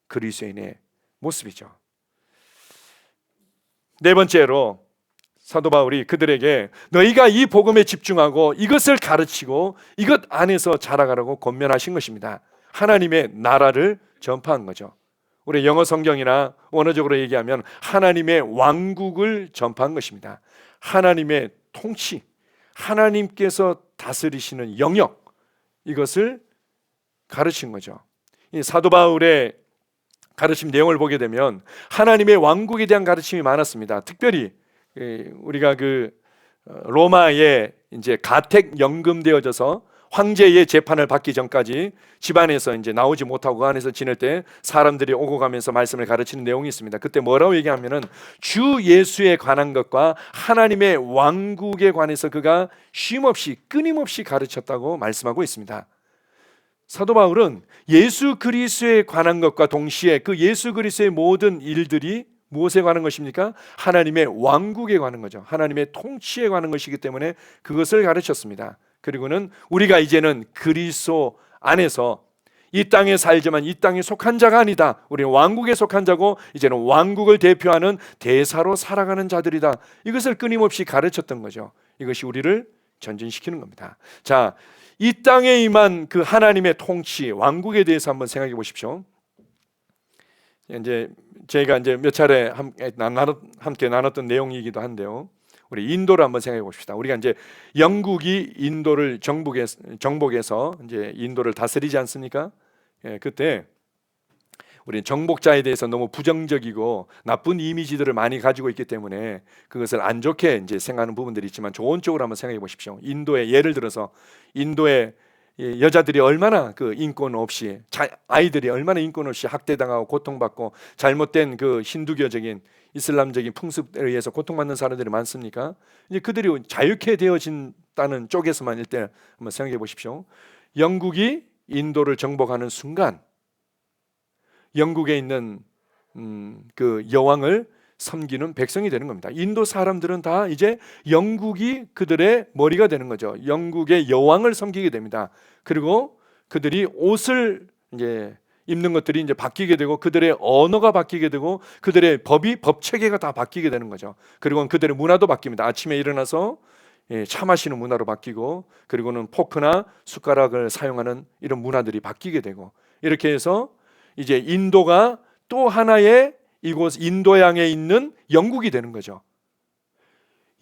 그리스도인의 모습이죠. 네 번째로 사도 바울이 그들에게 너희가 이 복음에 집중하고 이것을 가르치고 이것 안에서 자라가라고 권면하신 것입니다. 하나님의 나라를 전파한 거죠. 우리 영어 성경이나 원어적으로 얘기하면 하나님의 왕국을 전파한 것입니다. 하나님의 통치, 하나님께서 다스리시는 영역, 이것을 가르친 거죠. 이 사도 바울의 가르침 내용을 보게 되면 하나님의 왕국에 대한 가르침이 많았습니다. 특별히 우리가 로마에 이제 가택 연금되어져서 황제의 재판을 받기 전까지 집안에서 이제 나오지 못하고 그 안에서 지낼 때 사람들이 오고 가면서 말씀을 가르치는 내용이 있습니다. 그때 뭐라고 얘기하면은 주 예수에 관한 것과 하나님의 왕국에 관해서 그가 쉼없이 끊임없이 가르쳤다고 말씀하고 있습니다. 사도 바울은 예수 그리스도에 관한 것과 동시에 그 예수 그리스도의 모든 일들이 무엇에 관한 것입니까? 하나님의 왕국에 관한 거죠. 하나님의 통치에 관한 것이기 때문에 그것을 가르쳤습니다. 그리고는 우리가 이제는 그리스도 안에서 이 땅에 살지만 이 땅에 속한 자가 아니다. 우리는 왕국에 속한 자고 이제는 왕국을 대표하는 대사로 살아가는 자들이다. 이것을 끊임없이 가르쳤던 거죠. 이것이 우리를 전진시키는 겁니다. 자, 이 땅에 임한 그 하나님의 통치, 왕국에 대해서 한번 생각해 보십시오. 이제 제가 몇 차례 함께 나눴던 내용이기도 한데요. 우리 인도를 한번 생각해 봅시다. 우리가 이제 영국이 인도를 정복해서 이제 인도를 다스리지 않습니까? 그때 우리는 정복자에 대해서 너무 부정적이고 나쁜 이미지들을 많이 가지고 있기 때문에 그것을 안 좋게 이제 생각하는 부분들이 있지만 좋은 쪽으로 한번 생각해 보십시오. 인도에 예를 들어서 인도에 여자들이 얼마나 그 인권 없이 아이들이 얼마나 인권 없이 학대당하고 고통받고 잘못된 그 힌두교적인 이슬람적인 풍습에 의해서 고통받는 사람들이 많습니까? 이제 그들이 자유케 되어진다는 쪽에서만 일단 한번 생각해 보십시오. 영국이 인도를 정복하는 순간 영국에 있는 그 여왕을 섬기는 백성이 되는 겁니다. 인도 사람들은 다 이제 영국이 그들의 머리가 되는 거죠. 영국의 여왕을 섬기게 됩니다. 그리고 그들이 옷을 이제 입는 것들이 이제 바뀌게 되고 그들의 언어가 바뀌게 되고 그들의 법 체계가 다 바뀌게 되는 거죠. 그리고 그들의 문화도 바뀝니다. 아침에 일어나서 차 마시는 문화로 바뀌고 그리고는 포크나 숟가락을 사용하는 이런 문화들이 바뀌게 되고 이렇게 해서 이제 인도가 또 하나의 이곳 인도양에 있는 영국이 되는 거죠.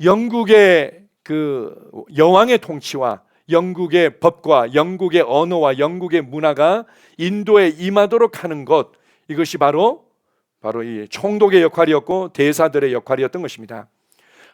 영국의 그 여왕의 통치와 영국의 법과 영국의 언어와 영국의 문화가 인도에 임하도록 하는 것, 이것이 바로 바로 이 총독의 역할이었고 대사들의 역할이었던 것입니다.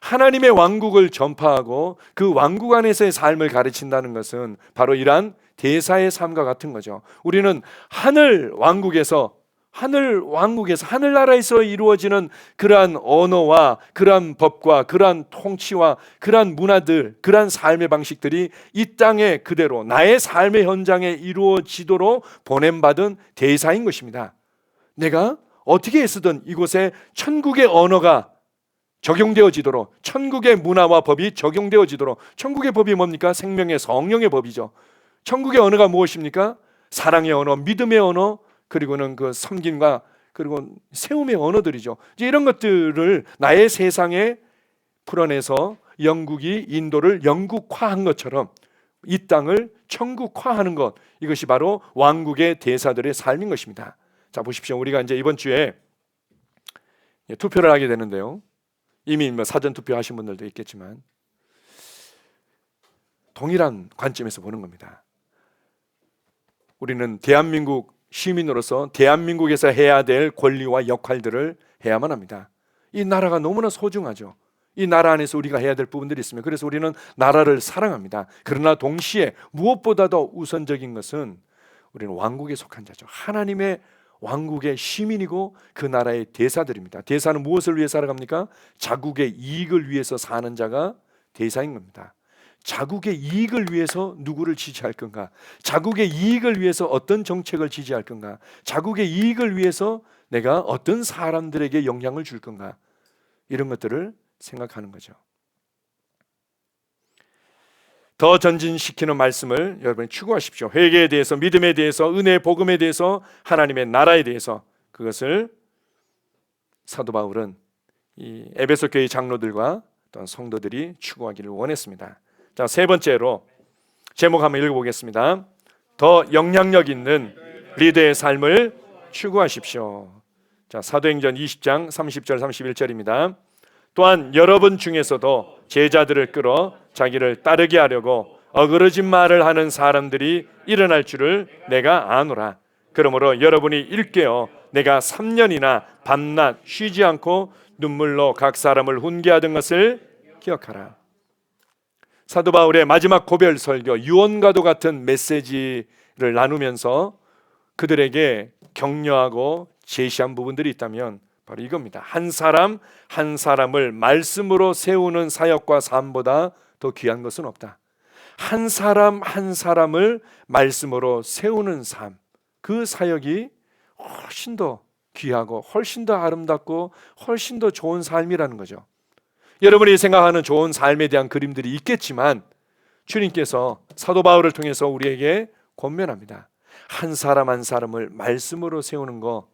하나님의 왕국을 전파하고 그 왕국 안에서의 삶을 가르친다는 것은 바로 이러한 대사의 삶과 같은 거죠. 우리는 하늘왕국에서 하늘나라에서 이루어지는 그러한 언어와 그러한 법과 그러한 통치와 그러한 문화들, 그러한 삶의 방식들이 이 땅에 그대로 나의 삶의 현장에 이루어지도록 보냄받은 대사인 것입니다. 내가 어떻게 애쓰든 이곳에 천국의 언어가 적용되어지도록, 천국의 문화와 법이 적용되어지도록. 천국의 법이 뭡니까? 생명의 성령의 법이죠. 천국의 언어가 무엇입니까? 사랑의 언어, 믿음의 언어, 그리고는 그 섬김과 그리고 세움의 언어들이죠. 이제 이런 것들을 나의 세상에 풀어내서 영국이 인도를 영국화한 것처럼 이 땅을 천국화하는 것, 이것이 바로 왕국의 대사들의 삶인 것입니다. 자, 보십시오. 우리가 이제 이번 주에 투표를 하게 되는데요. 이미 사전 투표하신 분들도 있겠지만 동일한 관점에서 보는 겁니다. 우리는 대한민국 시민으로서 대한민국에서 해야 될 권리와 역할들을 해야만 합니다. 이 나라가 너무나 소중하죠. 이 나라 안에서 우리가 해야 될 부분들이 있으면, 그래서 우리는 나라를 사랑합니다. 그러나 동시에 무엇보다도 우선적인 것은 우리는 왕국에 속한 자죠. 하나님의 왕국의 시민이고 그 나라의 대사들입니다. 대사는 무엇을 위해 살아갑니까? 자국의 이익을 위해서 사는 자가 대사인 겁니다. 자국의 이익을 위해서 누구를 지지할 건가? 자국의 이익을 위해서 어떤 정책을 지지할 건가? 자국의 이익을 위해서 내가 어떤 사람들에게 영향을 줄 건가? 이런 것들을 생각하는 거죠. 더 전진시키는 말씀을 여러분이 추구하십시오. 회개에 대해서, 믿음에 대해서, 은혜, 복음에 대해서, 하나님의 나라에 대해서, 그것을 사도 바울은 이 에베소 교회 장로들과 또한 성도들이 추구하기를 원했습니다. 자, 세 번째로 제목 한번 읽어보겠습니다. 더 영향력 있는 리더의 삶을 추구하십시오. 자, 사도행전 20장 30절 31절입니다. 또한 여러분 중에서도 제자들을 끌어 자기를 따르게 하려고 어그러진 말을 하는 사람들이 일어날 줄을 내가 아노라. 그러므로 여러분이 일깨어 내가 3년이나 밤낮 쉬지 않고 눈물로 각 사람을 훈계하던 것을 기억하라. 사도 바울의 마지막 고별 설교, 유언과도 같은 메시지를 나누면서 그들에게 격려하고 제시한 부분들이 있다면 바로 이겁니다. 한 사람 한 사람을 말씀으로 세우는 사역과 삶보다 더 귀한 것은 없다. 한 사람 한 사람을 말씀으로 세우는 삶, 그 사역이 훨씬 더 귀하고 훨씬 더 아름답고 훨씬 더 좋은 삶이라는 거죠. 여러분이 생각하는 좋은 삶에 대한 그림들이 있겠지만 주님께서 사도 바울을 통해서 우리에게 권면합니다. 한 사람 한 사람을 말씀으로 세우는 거,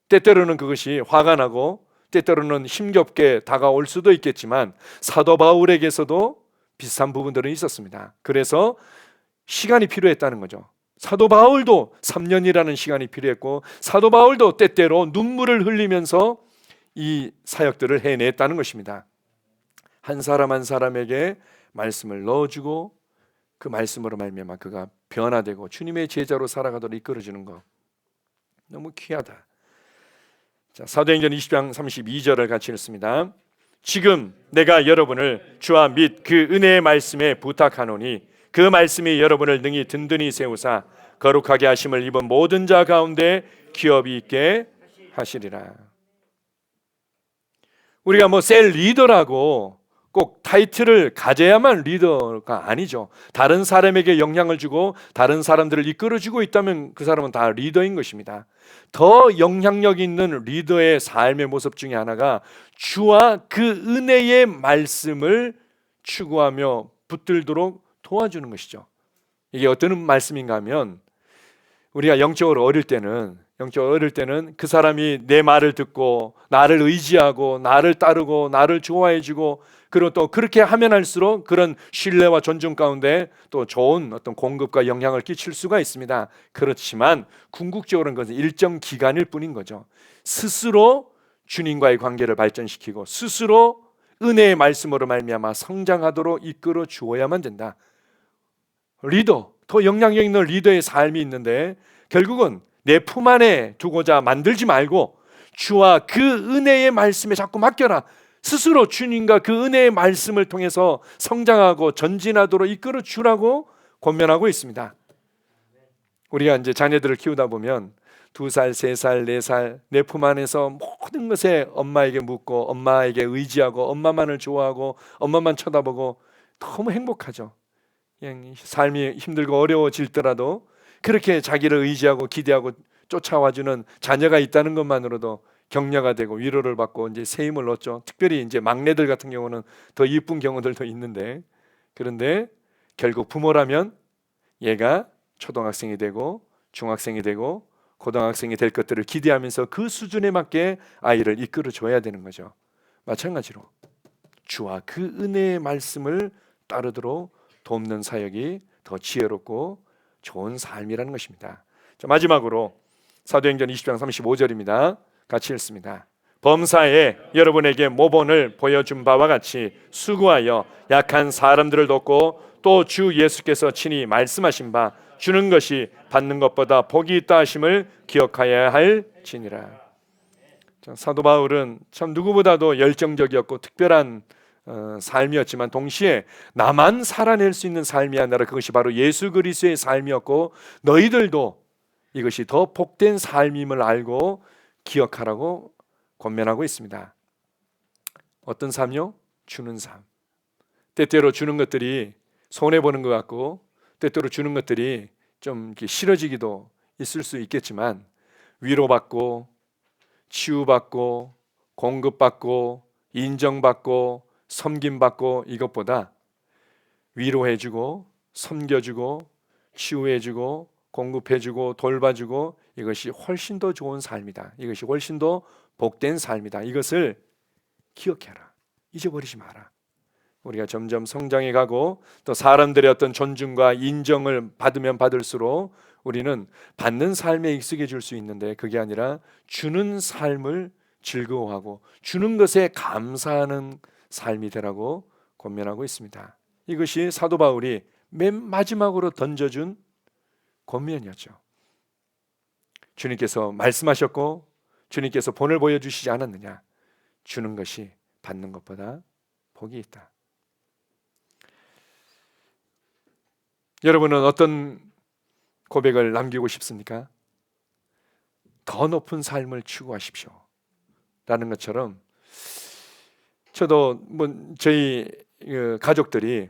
때때로는 그것이 화가 나고 때때로는 힘겹게 다가올 수도 있겠지만 사도 바울에게서도 비슷한 부분들은 있었습니다. 그래서 시간이 필요했다는 거죠. 사도 바울도 3년이라는 시간이 필요했고 사도 바울도 때때로 눈물을 흘리면서 이 사역들을 해냈다는 것입니다. 한 사람 한 사람에게 말씀을 넣어주고 그 말씀으로 말미암아 그가 변화되고 주님의 제자로 살아가도록 이끌어주는 것, 너무 귀하다. 자, 사도행전 20장 32절을 같이 읽습니다. 지금 내가 여러분을 주와 및 그 은혜의 말씀에 부탁하노니 그 말씀이 여러분을 능히 든든히 세우사 거룩하게 하심을 입은 모든 자 가운데 기업이 있게 하시리라. 우리가 셀 리더라고 꼭 타이틀을 가져야만 리더가 아니죠. 다른 사람에게 영향을 주고 다른 사람들을 이끌어주고 있다면 그 사람은 다 리더인 것입니다. 더 영향력 있는 리더의 삶의 모습 중에 하나가 주와 그 은혜의 말씀을 추구하며 붙들도록 도와주는 것이죠. 이게 어떤 말씀인가 하면 우리가 영적으로 어릴 때는 그 사람이 내 말을 듣고 나를 의지하고 나를 따르고 나를 좋아해주고 그리고 또 그렇게 하면 할수록 그런 신뢰와 존중 가운데 또 좋은 어떤 공급과 영향을 끼칠 수가 있습니다. 그렇지만 궁극적으로는 그것은 일정 기간일 뿐인 거죠. 스스로 주님과의 관계를 발전시키고 스스로 은혜의 말씀으로 말미암아 성장하도록 이끌어 주어야만 된다. 리더, 더 영향력 있는 리더의 삶이 있는데 결국은 내 품 안에 두고자 만들지 말고 주와 그 은혜의 말씀에 자꾸 맡겨라. 스스로 주님과 그 은혜의 말씀을 통해서 성장하고 전진하도록 이끌어 주라고 권면하고 있습니다. 우리가 이제 자녀들을 키우다 보면 2살, 3살, 4살 내 품 안에서 모든 것에 엄마에게 묻고 엄마에게 의지하고 엄마만을 좋아하고 엄마만 쳐다보고 너무 행복하죠. 그냥 삶이 힘들고 어려워질더라도 그렇게 자기를 의지하고 기대하고 쫓아와주는 자녀가 있다는 것만으로도 격려가 되고 위로를 받고 이제 새 힘을 얻죠. 특별히 이제 막내들 같은 경우는 더 이쁜 경우들도 있는데, 그런데 결국 부모라면 얘가 초등학생이 되고 중학생이 되고 고등학생이 될 것들을 기대하면서 그 수준에 맞게 아이를 이끌어 줘야 되는 거죠. 마찬가지로 주와 그 은혜의 말씀을 따르도록 돕는 사역이 더 지혜롭고 좋은 삶이라는 것입니다. 자, 마지막으로 사도행전 20장 35절입니다. 같이 읽습니다. 범사에 여러분에게 모본을 보여준 바와 같이 수고하여 약한 사람들을 돕고 또 주 예수께서 친히 말씀하신 바 주는 것이 받는 것보다 복이 있다 하심을 기억하여야 할지니라. 사도 바울은 참 누구보다도 열정적이었고 특별한 삶이었지만 동시에 나만 살아낼 수 있는 삶이 아니라 그것이 바로 예수 그리스도의 삶이었고 너희들도 이것이 더 복된 삶임을 알고 기억하라고 권면하고 있습니다. 어떤 삶이요? 주는 삶. 때때로 주는 것들이 손해보는 것 같고 때때로 주는 것들이 좀 이렇게 싫어지기도 있을 수 있겠지만 위로받고 치유받고 공급받고 인정받고 섬김받고 이것보다 위로해주고 섬겨주고 치유해주고 공급해주고 돌봐주고 이것이 훨씬 더 좋은 삶이다. 이것이 훨씬 더 복된 삶이다. 이것을 기억해라. 잊어버리지 마라. 우리가 점점 성장해 가고 또 사람들의 어떤 존중과 인정을 받으면 받을수록 우리는 받는 삶에 익숙해질 수 있는데 그게 아니라 주는 삶을 즐거워하고 주는 것에 감사하는 삶이 되라고 권면하고 있습니다. 이것이 사도 바울이 맨 마지막으로 던져준 권면이었죠. 주님께서 말씀하셨고 주님께서 본을 보여주시지 않았느냐. 주는 것이 받는 것보다 복이 있다. 여러분은 어떤 고백을 남기고 싶습니까? 더 높은 삶을 추구하십시오 라는 것처럼 저도 저희 가족들이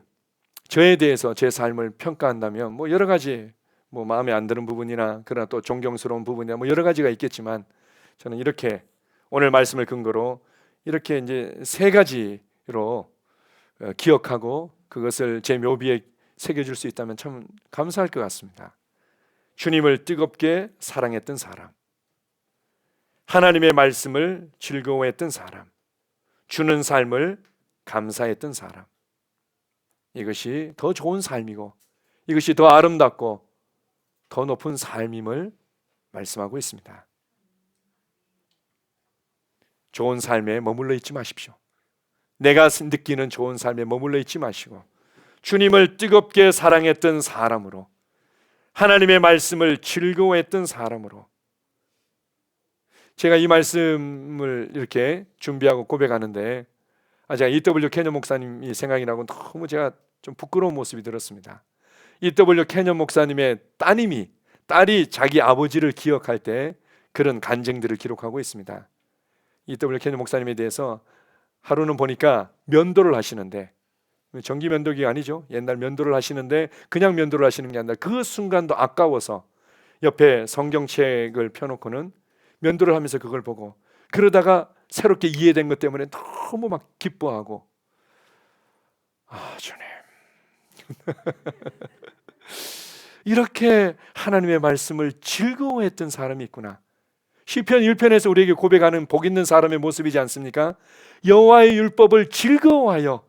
저에 대해서 제 삶을 평가한다면 여러 가지 마음에 안 드는 부분이나 그러나 또 존경스러운 부분이나 여러 가지가 있겠지만 저는 이렇게 오늘 말씀을 근거로 이렇게 이제 3가지로 기억하고 그것을 제 묘비에 새겨줄 수 있다면 참 감사할 것 같습니다. 주님을 뜨겁게 사랑했던 사람, 하나님의 말씀을 즐거워했던 사람, 주는 삶을 감사했던 사람. 이것이 더 좋은 삶이고 이것이 더 아름답고 더 높은 삶임을 말씀하고 있습니다. 좋은 삶에 머물러 있지 마십시오. 내가 느끼는 좋은 삶에 머물러 있지 마시고 주님을 뜨겁게 사랑했던 사람으로 하나님의 말씀을 즐거워했던 사람으로 제가 이 말씀을 이렇게 준비하고 고백하는데 제가 E.W. 캐년 목사님이 생각이 나고 너무 제가 좀 부끄러운 모습이 들었습니다. E.W. 캐년 목사님의 딸이 자기 아버지를 기억할 때 그런 간증들을 기록하고 있습니다. E.W. 캐년 목사님에 대해서 하루는 보니까 면도를 하시는데 정기 면도기가 아니죠. 옛날 면도를 하시는데 그냥 면도를 하시는 게 아니라 그 순간도 아까워서 옆에 성경책을 펴놓고는 면도를 하면서 그걸 보고 그러다가 새롭게 이해된 것 때문에 너무 막 기뻐하고 주님 이렇게 하나님의 말씀을 즐거워했던 사람이 있구나. 시편 1편에서 우리에게 고백하는 복 있는 사람의 모습이지 않습니까? 여호와의 율법을 즐거워하여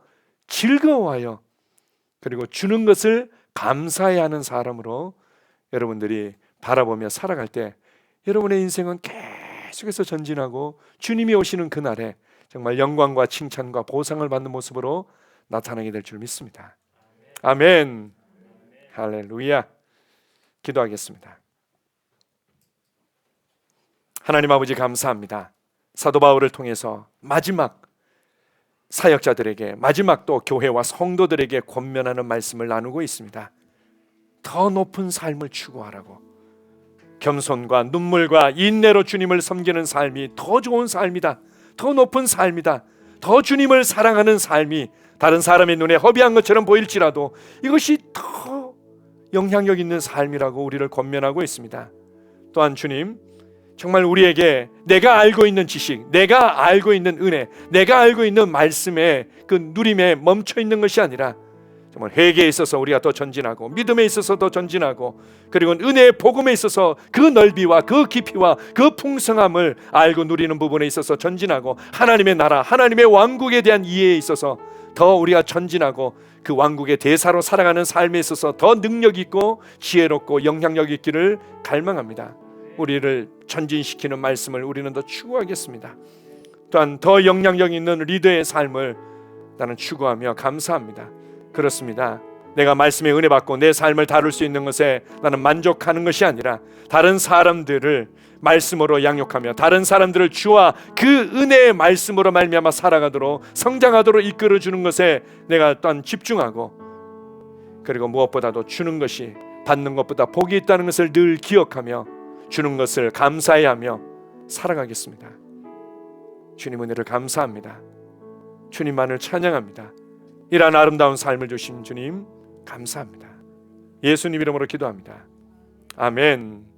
그리고 주는 것을 감사해하는 사람으로 여러분들이 바라보며 살아갈 때 여러분의 인생은 계속해서 전진하고 주님이 오시는 그날에 정말 영광과 칭찬과 보상을 받는 모습으로 나타나게 될 줄 믿습니다. 아멘. 할렐루야. 기도하겠습니다. 하나님 아버지 감사합니다. 사도 바울을 통해서 마지막 사역자들에게, 마지막 또 교회와 성도들에게 권면하는 말씀을 나누고 있습니다. 더 높은 삶을 추구하라고. 겸손과 눈물과 인내로 주님을 섬기는 삶이 더 좋은 삶이다. 더 높은 삶이다. 더 주님을 사랑하는 삶이 다른 사람의 눈에 허비한 것처럼 보일지라도 이것이 더 영향력 있는 삶이라고 우리를 권면하고 있습니다. 또한 주님, 정말 우리에게 내가 알고 있는 지식, 내가 알고 있는 은혜, 내가 알고 있는 말씀의 그 누림에 멈춰 있는 것이 아니라 정말 회개에 있어서 우리가 더 전진하고, 믿음에 있어서 더 전진하고, 그리고 은혜의 복음에 있어서 그 넓이와 그 깊이와 그 풍성함을 알고 누리는 부분에 있어서 전진하고, 하나님의 나라, 하나님의 왕국에 대한 이해에 있어서 더 우리가 전진하고, 그 왕국의 대사로 살아가는 삶에 있어서 더 능력 있고 지혜롭고 영향력 있기를 갈망합니다. 우리를 전진시키는 말씀을 우리는 더 추구하겠습니다. 또한 더 영향력 있는 리더의 삶을 나는 추구하며 감사합니다. 그렇습니다. 내가 말씀의 은혜 받고 내 삶을 다룰 수 있는 것에 나는 만족하는 것이 아니라 다른 사람들을 말씀으로 양육하며 다른 사람들을 주와 그 은혜의 말씀으로 말미암아 살아가도록 성장하도록 이끌어주는 것에 내가 또한 집중하고, 그리고 무엇보다도 주는 것이 받는 것보다 복이 있다는 것을 늘 기억하며 주는 것을 감사해야 하며 살아가겠습니다. 주님 은혜를 감사합니다. 주님만을 찬양합니다. 이러한 아름다운 삶을 주신 주님 감사합니다. 예수님 이름으로 기도합니다. 아멘.